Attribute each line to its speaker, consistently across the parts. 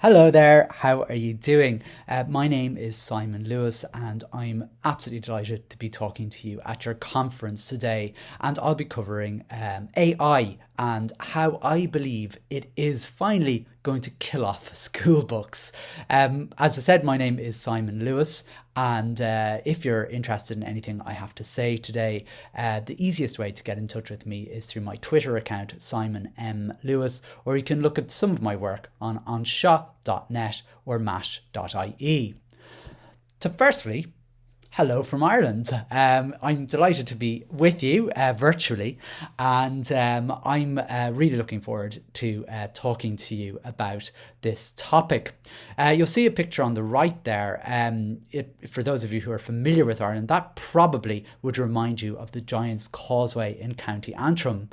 Speaker 1: Hello there, how are you doing? My name is Simon Lewis, and I'm absolutely delighted to be talking to you at your conference today. And I'll be covering AI and how I believe it is finally going to kill off school books. As I said, my name is Simon Lewis, and if you're interested in anything I have to say today, the easiest way to get in touch with me is through my Twitter account, Simon M. Lewis, or you can look at some of my work on anseo.net or mash.ie. So firstly, hello from Ireland. I'm delighted to be with you virtually, and I'm really looking forward to talking to you about this topic. You'll see a picture on the right there. For those of you who are familiar with Ireland, that probably would remind you of the Giant's Causeway in County Antrim.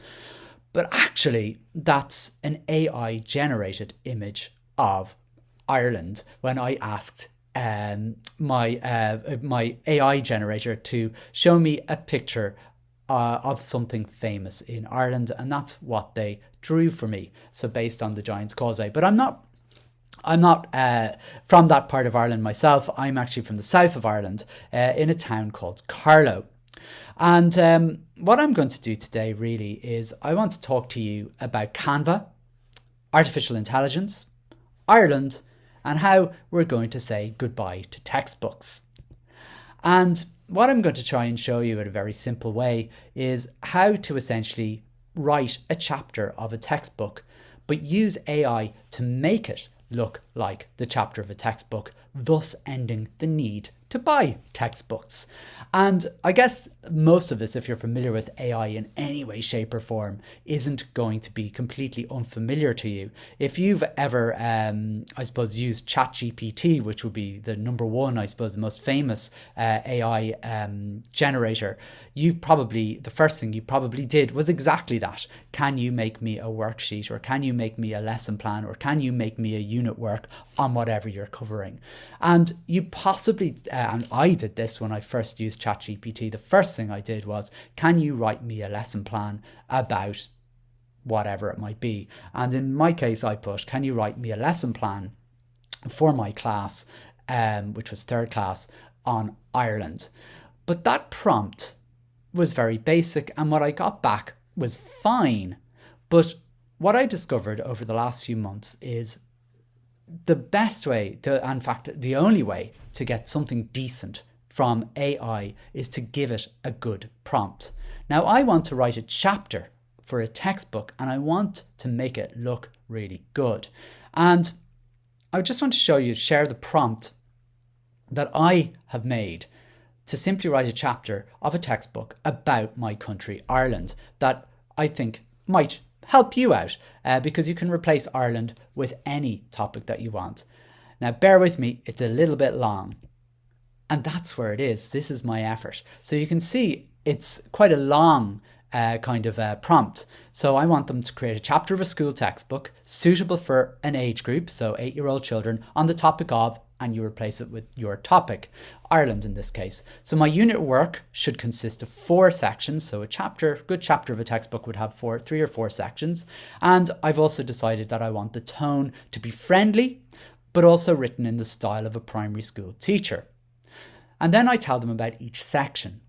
Speaker 1: But actually, that's an AI generated image of Ireland when I asked my AI generator to show me a picture of something famous in Ireland, and that's what they drew for me. So based on the Giant's Causeway, but I'm not from that part of Ireland myself. I'm actually from the south of Ireland, in a town called Carlow. And what I'm going to do today really is I want to talk to you about Canva, artificial intelligence, Ireland, and how we're going to say goodbye to textbooks. And what I'm going to try and show you in a very simple way is how to essentially write a chapter of a textbook, but use AI to make it look like the chapter of a textbook, thus ending the need to buy textbooks. And I guess most of this, if you're familiar with AI in any way, shape or form, isn't going to be completely unfamiliar to you. If you've ever, I suppose, used ChatGPT, which would be the number one, I suppose, the most famous AI generator, the first thing you probably did was exactly that. Can you make me a worksheet, or can you make me a lesson plan, or can you make me a unit work on whatever you're covering? And you possibly, and I did this when I first used ChatGPT, the first thing I did was, can you write me a lesson plan about whatever it might be? And in my case, I put, can you write me a lesson plan for my class, which was third class, on Ireland? But that prompt was very basic, and what I got back was fine. But what I discovered over the last few months is the best way, in fact, the only way to get something decent from AI is to give it a good prompt. Now, I want to write a chapter for a textbook, and I want to make it look really good. And I just want to share the prompt that I have made to simply write a chapter of a textbook about my country, Ireland, that I think might help you out, because you can replace Ireland with any topic that you want. Now, bear with me, it's a little bit long. And that's where it is. This is my effort. So you can see it's quite a long prompt. So I want them to create a chapter of a school textbook suitable for an age group, so 8-year-old children, on the topic of, and you replace it with your topic, Ireland in this case. So my unit work should consist of 4 sections. So good chapter of a textbook would have 3 or 4 sections. And I've also decided that I want the tone to be friendly, but also written in the style of a primary school teacher. And then I tell them about each section,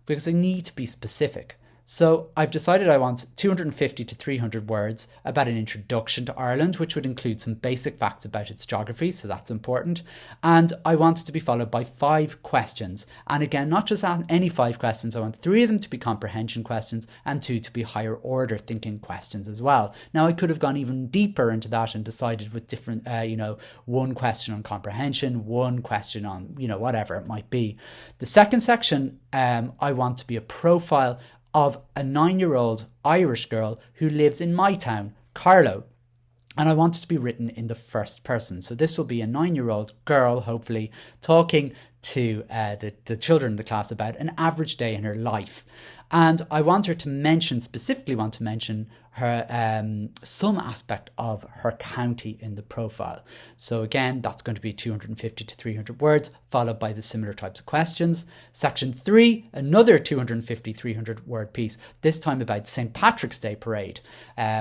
Speaker 1: because I need to be specific. So I've decided I want 250 to 300 words about an introduction to Ireland, which would include some basic facts about its geography, so that's important. And I want it to be followed by 5 questions. And again, not just any 5 questions, I want 3 of them to be comprehension questions and 2 to be higher order thinking questions as well. Now, I could have gone even deeper into that and decided with different, 1 question on comprehension, 1 question on, whatever it might be. The second section, I want to be a profile of a 9-year-old Irish girl who lives in my town, Carlow. And I want it to be written in the first person. So this will be a 9-year-old girl, hopefully, talking to the children in the class about an average day in her life. And I specifically want to mention some aspect of her county in the profile. So again, that's going to be 250 to 300 words, followed by the similar types of questions. Section 3, another 250, 300 word piece, this time about St. Patrick's Day parade,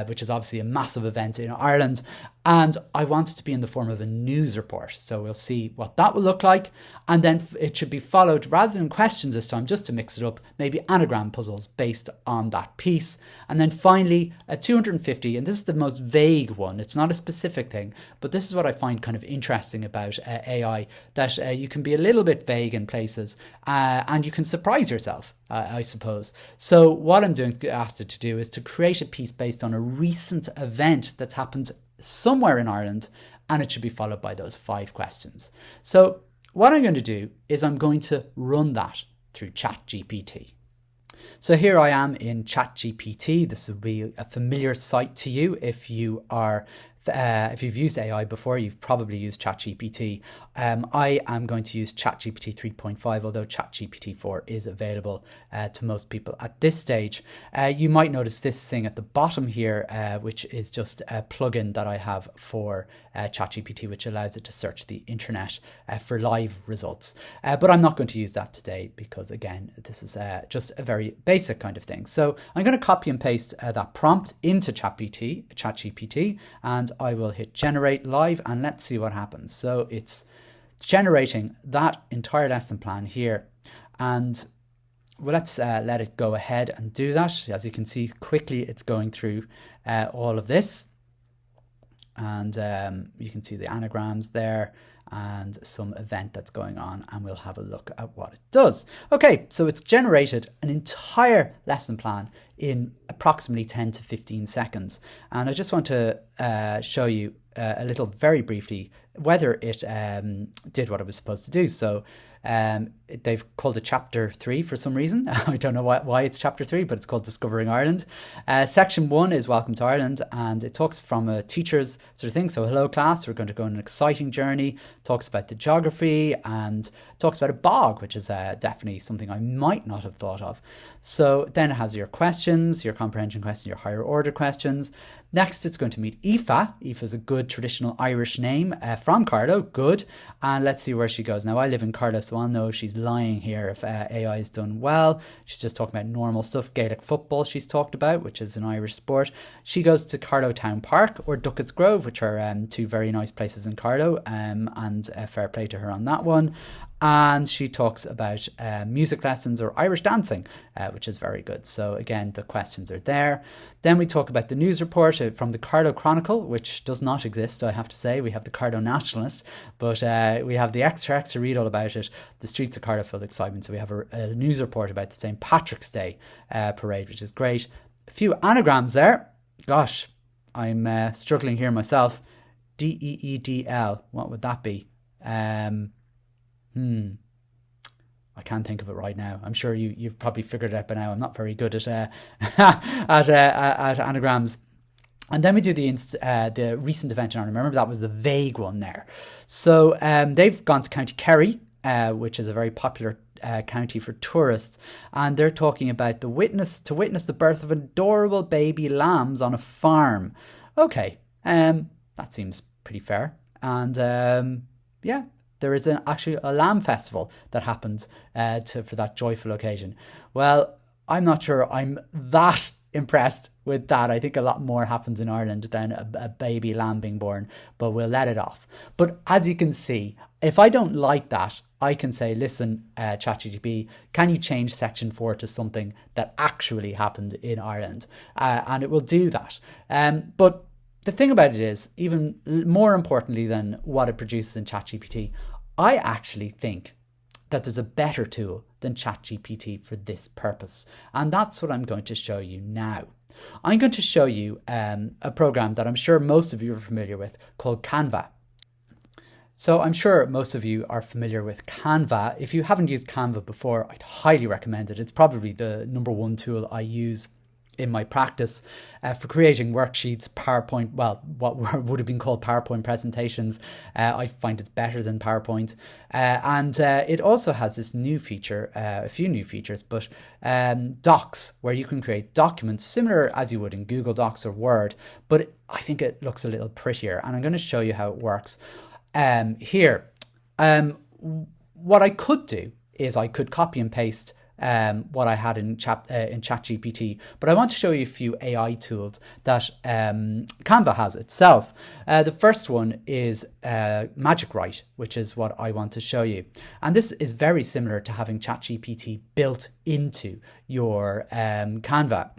Speaker 1: which is obviously a massive event in Ireland. And I want it to be in the form of a news report. So we'll see what that will look like. And then it should be followed, rather than questions this time, just to mix it up, maybe anagram puzzles based on that piece. And then finally, a 250, and this is the most vague one. It's not a specific thing, but this is what I find kind of interesting about AI, that you can be a little bit vague in places and you can surprise yourself, I suppose. So what I'm doing, asked it to do, is to create a piece based on a recent event that's happened somewhere in Ireland, and it should be followed by those 5 questions. So what I'm going to do is I'm going to run that through ChatGPT. So here I am in ChatGPT. This will be a familiar site to you if you are if you've used AI before. You've probably used ChatGPT. I am going to use ChatGPT 3.5, although ChatGPT 4 is available to most people at this stage. You might notice this thing at the bottom here, which is just a plugin that I have for ChatGPT, which allows it to search the internet for live results. But I'm not going to use that today because, again, this is just a very basic kind of thing. So I'm going to copy and paste that prompt into ChatGPT, and I will hit generate live, and let's see what happens. So it's generating that entire lesson plan here, and well, let's let it go ahead and do that. As you can see, quickly it's going through all of this, and you can see the anagrams there and some event that's going on, and we'll have a look at what it does. Okay, so it's generated an entire lesson plan in approximately 10 to 15 seconds. And I just want to show you a little, very briefly, whether it did what it was supposed to do. So they've called it chapter 3 for some reason. I don't know why it's chapter 3, but it's called Discovering Ireland. Section 1 is Welcome to Ireland, and it talks from a teacher's sort of thing. So hello class, we're going to go on an exciting journey. Talks about the geography and talks about a bog, which is definitely something I might not have thought of. So then it has your questions, your comprehension question, your higher order questions. Next, it's going to meet Aoife. Aoife is a good traditional Irish name from Carlow. Good. And let's see where she goes. Now, I live in Carlow, so I'll know if she's lying here if AI is done well. She's just talking about normal stuff. Gaelic football she's talked about, which is an Irish sport. She goes to Carlow Town Park or Duckett's Grove, which are 2 very nice places in Carlow, and fair play to her on that one. And she talks about music lessons or Irish dancing, which is very good. So again, the questions are there. Then we talk about the news report from the Carlow Chronicle, which does not exist, I have to say. We have the Carlow Nationalist, but we have the extra read all about it. The streets of Carlow filled with excitement. So we have a news report about the St. Patrick's Day parade, which is great. A few anagrams there. Gosh, I'm struggling here myself. DEEDL, what would that be? I can't think of it right now. I'm sure you've probably figured it out by now. I'm not very good at at anagrams. And then we do the recent event in Ireland. Remember, that was the vague one there. So they've gone to County Kerry, which is a very popular county for tourists, and they're talking about to witness the birth of adorable baby lambs on a farm. Okay, that seems pretty fair. And yeah. There is actually a lamb festival that happens for that joyful occasion. Well, I'm not sure I'm that impressed with that. I think a lot more happens in Ireland than a baby lamb being born, but we'll let it off. But as you can see, if I don't like that, I can say, listen, ChatGPT, can you change section 4 to something that actually happened in Ireland? And it will do that. But the thing about it is, even more importantly than what it produces in ChatGPT, I actually think that there's a better tool than ChatGPT for this purpose. And that's what I'm going to show you now. I'm going to show you a program that I'm sure most of you are familiar with called Canva. So I'm sure most of you are familiar with Canva. If you haven't used Canva before, I'd highly recommend it. It's probably the #1 tool I use in my practice for creating worksheets, PowerPoint, well, what would have been called PowerPoint presentations. I find it's better than PowerPoint. And it also has this new feature, a few new features, but Docs, where you can create documents similar as you would in Google Docs or Word, but I think it looks a little prettier. And I'm going to show you how it works here. What I could do is I could copy and paste what I had in ChatGPT, but I want to show you a few AI tools that Canva has itself. The first one is Magic Write, which is what I want to show you. And this is very similar to having ChatGPT built into your Canva.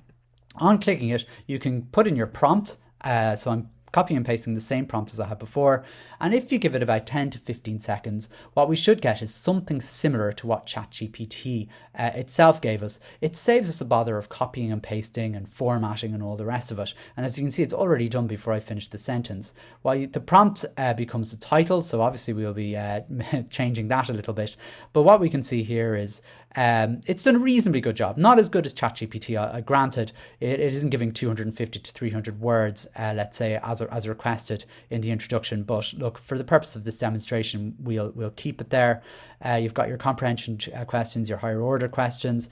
Speaker 1: On clicking it, you can put in your prompt. So I'm copying and pasting the same prompt as I had before. And if you give it about 10 to 15 seconds, what we should get is something similar to what ChatGPT itself gave us. It saves us the bother of copying and pasting and formatting and all the rest of it. And as you can see, it's already done before I finish the sentence. Well, the prompt becomes the title. So obviously we'll be changing that a little bit. But what we can see here is it's done a reasonably good job. Not as good as ChatGPT, granted. It isn't giving 250 to 300 words, let's say, as requested in the introduction. But look, for the purpose of this demonstration, we'll keep it there. You've got your comprehension questions, your higher order questions.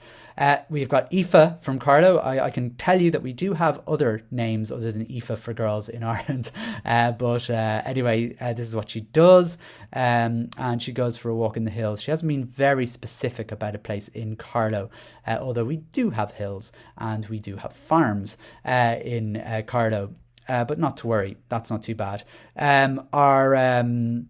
Speaker 1: We've got Aoife from Carlo. I can tell you that we do have other names other than Aoife for girls in Ireland. But anyway, this is what she does. And she goes for a walk in the hills. She hasn't been very specific about a place in Carlo, although we do have hills and we do have farms in Carlo. But not to worry, that's not too bad. The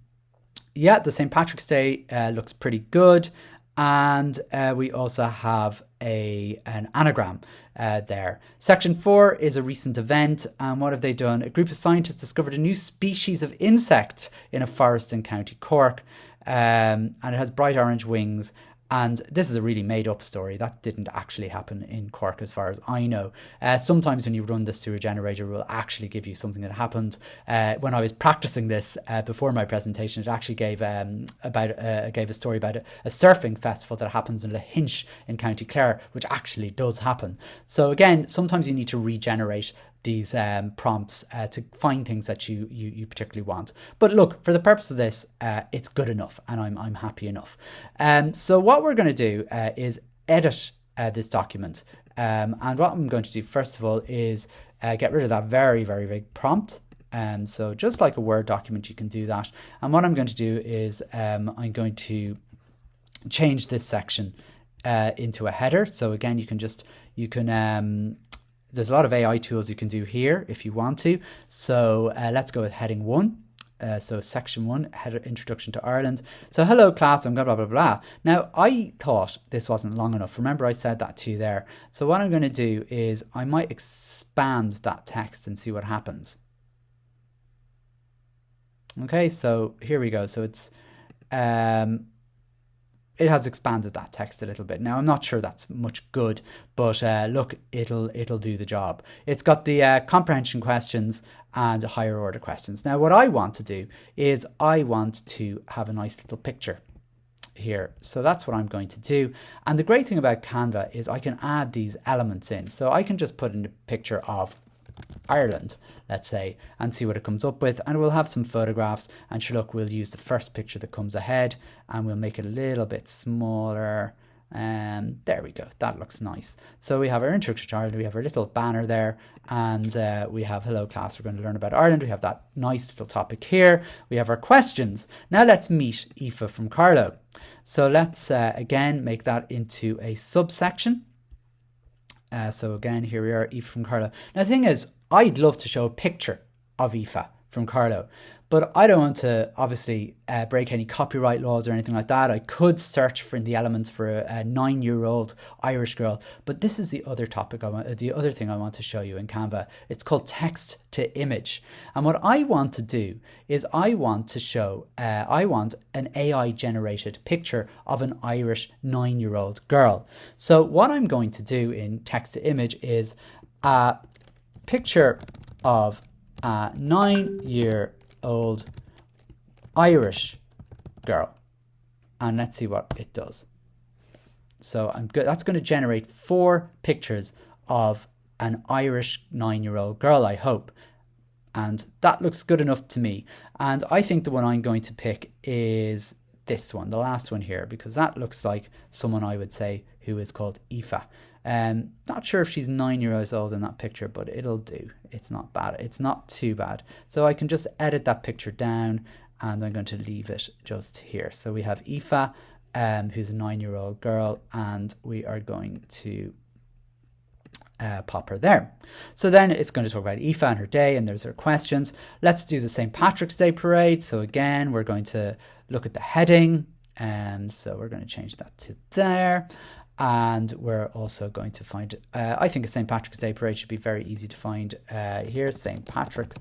Speaker 1: St. Patrick's Day looks pretty good. And we also have an anagram there. Section 4 is a recent event. And what have they done? A group of scientists discovered a new species of insect in a forest in County Cork. And it has bright orange wings. And this is a really made up story. That didn't actually happen in Cork as far as I know. Sometimes when you run this through a generator, it will actually give you something that happened. When I was practicing this before my presentation, it actually gave a story about a surfing festival that happens in Lahinch in County Clare, which actually does happen. So again, sometimes you need to regenerate these prompts to find things that you particularly want. But look, for the purpose of this, it's good enough, and I'm happy enough. So what we're going to do is edit this document. And what I'm going to do first of all is get rid of that very, very big prompt. So just like a Word document, you can do that. And what I'm going to do is I'm going to change this section into a header. So again, there's a lot of AI tools you can do here if you want to. So let's go with heading 1. So section 1, header, introduction to Ireland. So hello class, I'm blah, blah, blah, blah. Now I thought this wasn't long enough. Remember I said that to you there. So what I'm going to do is I might expand that text and see what happens. Okay, so here we go. So it's it has expanded that text a little bit. Now, I'm not sure that's much good, but look, it'll do the job. It's got the comprehension questions and higher order questions. Now, what I want to do is I want to have a nice little picture here. So that's what I'm going to do. And the great thing about Canva is I can add these elements in. So I can just put in a picture of Ireland, let's say, and see what it comes up with, and we'll have some photographs, and sure, look, we'll use the first picture that comes ahead and we'll make it a little bit smaller, and there we go, that looks nice. So we have our introduction to Ireland, we have our little banner there, and we have hello class, we're going to learn about Ireland, we have that nice little topic here, we have our questions. Now let's meet Aoife from Carlo. So let's again make that into a subsection. So again, here we are, Aoife from Carlo. Now the thing is, I'd love to show a picture of Aoife from Carlo, but I don't want to obviously break any copyright laws or anything like that. I could search for in the elements for a 9-year-old Irish girl, but this is the other topic the other thing I want to show you in Canva. It's called text to image. And what I want to do is I want to show, I want an AI generated picture of an Irish 9-year-old girl. So what I'm going to do in text to image is a picture of a 9-year-old Irish girl, and let's see what it does. So I'm good. That's going to generate 4 pictures of an Irish 9-year-old girl, I hope. And that looks good enough to me. And I think the one I'm going to pick is this one, the last one here, because that looks like someone I would say who is called Aoife. Not sure if she's 9 years old in that picture, but it'll do. It's not bad. It's not too bad. So I can just edit that picture down and I'm going to leave it just here. So we have Aoife, who's a 9-year-old girl, and we are going to pop her there. So then it's going to talk about Aoife and her day, and there's her questions. Let's do the St. Patrick's Day parade. So again, we're going to look at the heading. So we're going to change that to there. And we're also going to find, I think a St. Patrick's Day parade should be very easy to find here. St. Patrick's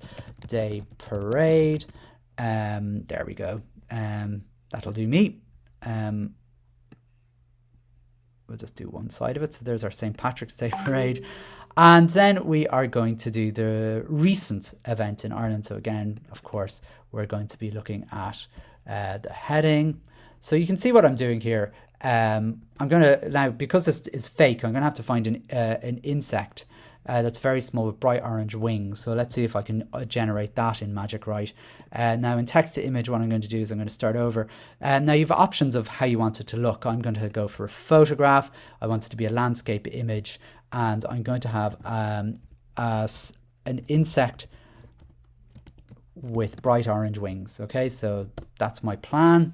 Speaker 1: Day parade. There we go. That'll do me. We'll just do one side of it. So there's our St. Patrick's Day parade. And then we are going to do the recent event in Ireland. So again, of course, we're going to be looking at the heading. So you can see what I'm doing here. I'm going to, now because this is fake, I'm going to have to find an insect that's very small with bright orange wings. So let's see if I can generate that in Magic Write. Now in text to image, what I'm going to do is I'm going to start over. Now you have options of how you want it to look. I'm going to go for a photograph. I want it to be a landscape image, and I'm going to have an insect with bright orange wings. Okay, so that's my plan.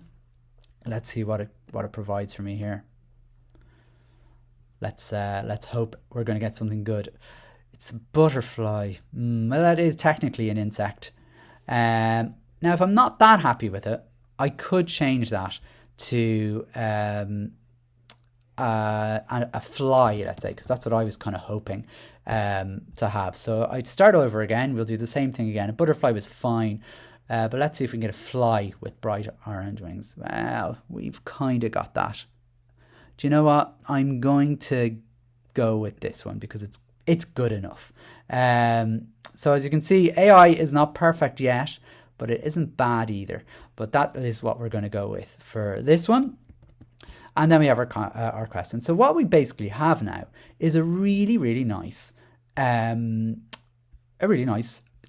Speaker 1: Let's see what it provides for me here. Let's hope we're going to get something good. It's a butterfly. Well, that is technically an insect. Now, if I'm not that happy with it, I could change that to a fly, let's say, because that's what I was kind of hoping to have. So I'd start over again. We'll do the same thing again. A butterfly was fine. But let's see if we can get a fly with bright orange wings. Well, we've kind of got that. Do you know what? I'm going to go with this one because it's good enough. So as you can see, AI is not perfect yet, but it isn't bad either. But that is what we're going to go with for this one. And then we have our question. So what we basically have now is a really, really nice,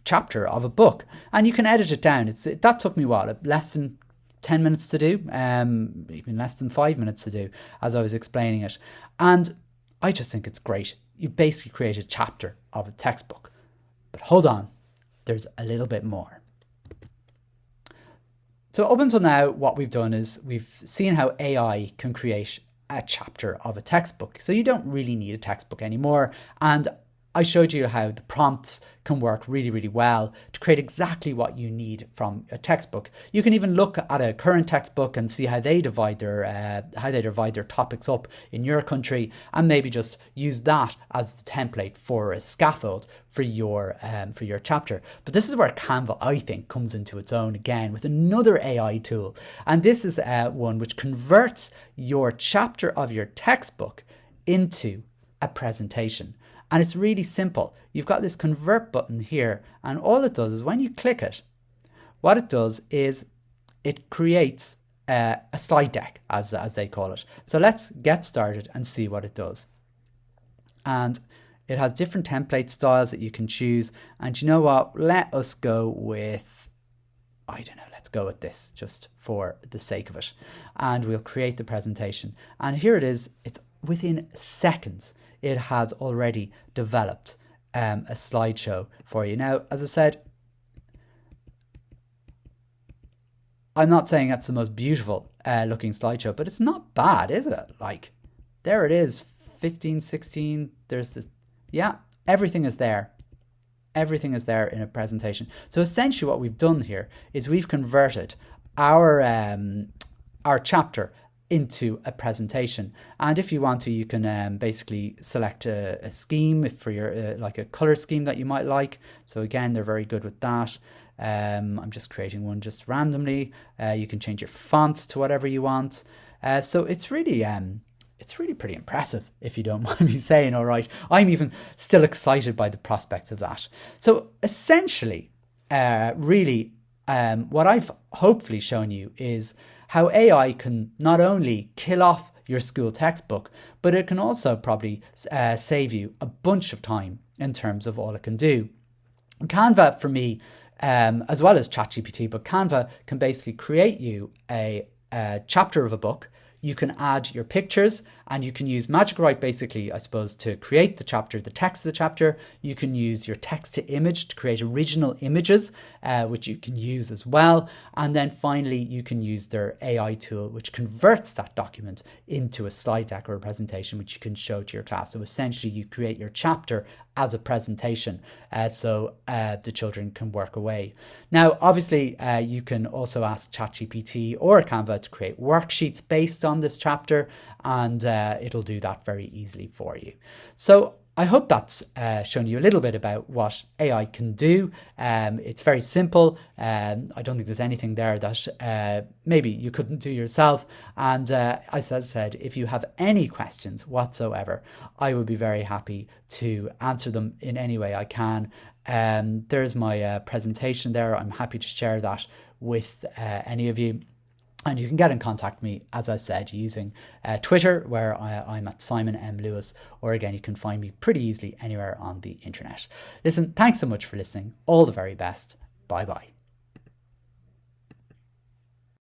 Speaker 1: chapter of a book, and you can edit it down. That took me less than 10 minutes to do, even less than 5 minutes to do, as I was explaining it. And I just think it's great. You basically create a chapter of a textbook. But hold on, there's a little bit more. So up until now, what we've done is we've seen how AI can create a chapter of a textbook. So you don't really need a textbook anymore. And I showed you how the prompts can work really, really well to create exactly what you need from a textbook. You can even look at a current textbook and see how they divide their topics up in your country, and maybe just use that as the template for a scaffold for your chapter. But this is where Canva, I think, comes into its own again with another AI tool, and this is one which converts your chapter of your textbook into a presentation. And it's really simple. You've got this convert button here, and all it does is when you click it, what it does is it creates a slide deck, as they call it. So let's get started and see what it does. And it has different template styles that you can choose. And you know what? Let us go with, I don't know, let's go with this just for the sake of it. And we'll create the presentation. And here it is. It's within seconds. It has already developed a slideshow for you. Now, as I said, I'm not saying that's the most beautiful looking slideshow, but it's not bad, is it? Like, there it is, 15, 16, there's this, yeah, everything is there. Everything is there in a presentation. So essentially what we've done here is we've converted our chapter into a presentation. And if you want to, you can basically select a scheme for your like a color scheme that you might like. So again, they're very good with that. I'm just creating one just randomly. You can change your fonts to whatever you want. So it's really pretty impressive, if you don't mind me saying. All right, I'm even still excited by the prospects of that. So essentially, really, what I've hopefully shown you is how AI can not only kill off your school textbook, but it can also probably save you a bunch of time in terms of all it can do. Canva for me, as well as ChatGPT, but Canva can basically create you a chapter of a book. You can add your pictures, and you can use Magic Write basically, I suppose, to create the chapter, the text of the chapter. You can use your text to image to create original images, which you can use as well. And then finally, you can use their AI tool, which converts that document into a slide deck or a presentation, which you can show to your class. So essentially, you create your chapter as a presentation, so the children can work away. Now, obviously, you can also ask ChatGPT or Canva to create worksheets based on this chapter, and it'll do that very easily for you. So I hope that's shown you a little bit about what AI can do. It's very simple. I don't think there's anything there that maybe you couldn't do yourself. And as I said, if you have any questions whatsoever, I would be very happy to answer them in any way I can. There's my presentation there. I'm happy to share that with any of you. And you can get in contact with me, as I said, using Twitter, where I'm at Simon M. Lewis, or again, you can find me pretty easily anywhere on the internet. Listen, thanks so much for listening. All the very best. Bye bye.